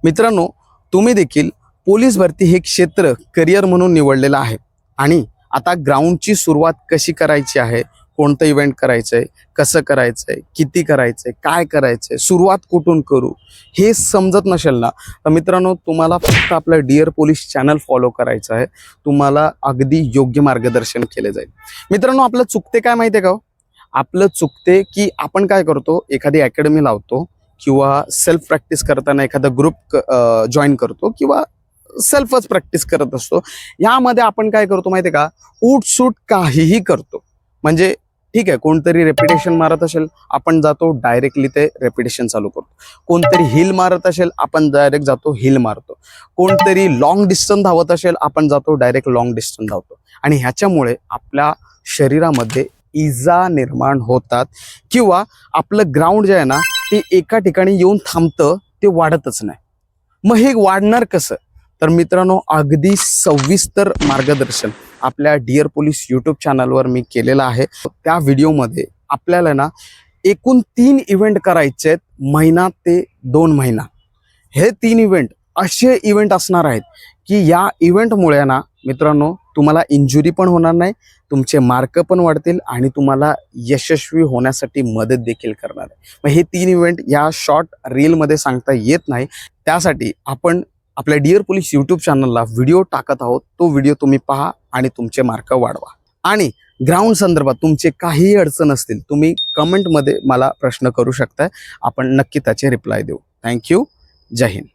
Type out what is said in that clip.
मित्रांनो, तुम्ही देखील पोलीस भरती हे क्षेत्र करिअर म्हणून निवडलेलं आहे आणि आता ग्राउंडची सुरुवात कशी करायची आहे, कोणतं इव्हेंट करायचं आहे, कसं करायचं आहे, किती करायचं आहे, काय करायचं आहे, सुरुवात कुठून करू हे समजत नसेल ना, तर मित्रांनो तुम्हाला फक्त आपलं डिअर पोलीस चॅनल फॉलो करायचं आहे. तुम्हाला अगदी योग्य मार्गदर्शन केले जाईल. मित्रांनो, आपलं चुकते काय माहिती आहे का? आपलं चुकते की आपण काय करतो, एखादी अकॅडमी लावतो किंवा सेल्फ प्रॅक्टिस करताना एखादा ग्रुप जॉईन करतो किंवा सेल्फच प्रॅक्टिस करत असतो. यामध्ये आपण काय करतो माहिती आहे का, उठसूट काहीही करतो. म्हणजे ठीक आहे, कोणतरी रेपिटेशन मारत असेल, आपण जातो डायरेक्टली ते रेपिटेशन चालू करतो. कोणतरी हिल मारत असेल, आपण डायरेक्ट जातो हिल मारतो. कोणतरी लॉंग डिस्टन्स धावत असेल, आपण जातो डायरेक्ट लॉंग डिस्टन्स धावतो. आणि ह्याच्यामुळे आपल्या शरीरामध्ये इजा निर्माण होतात किंवा आपलं ग्राउंड जे आहे ना ते एका ठिकाणी येऊन थांबतं, ते वाढतच नाही. मग हे वाढणार कसं? तर मित्रांनो, अगदी सविस्तर मार्गदर्शन आपल्या डिअर पोलीस यूट्यूब चॅनलवर मी केलेलं आहे. त्या व्हिडिओमध्ये आपल्याला ना एकूण 3 इव्हेंट करायचे आहेत, महिना ते 2 महिना. हे 3 इव्हेंट असे इव्हेंट असणार आहेत की या इव्हेंटमुळे ना मित्रांनो तुम्हाला इंजुरी पण होणार नाही, तुमचे मार्क पण वाढतील आणि तुम्हाला यशस्वी होण्यासाठी मदत देखील करणार आहे. मग हे 3 इव्हेंट या शॉर्ट रीलमध्ये सांगता येत नाही. त्यासाठी आपण आपल्या डिअर पोलीस यूट्यूब चॅनलला व्हिडिओ टाकत आहोत. तो व्हिडिओ तुम्ही पहा आणि तुमचे मार्क वाढवा. आणि ग्राउंड संदर्भात तुमचे काहीही अडचण असतील, तुम्ही कमेंटमध्ये मला प्रश्न करू शकताय. आपण नक्की त्याचे रिप्लाय देऊ. थँक्यू. जय हिंद.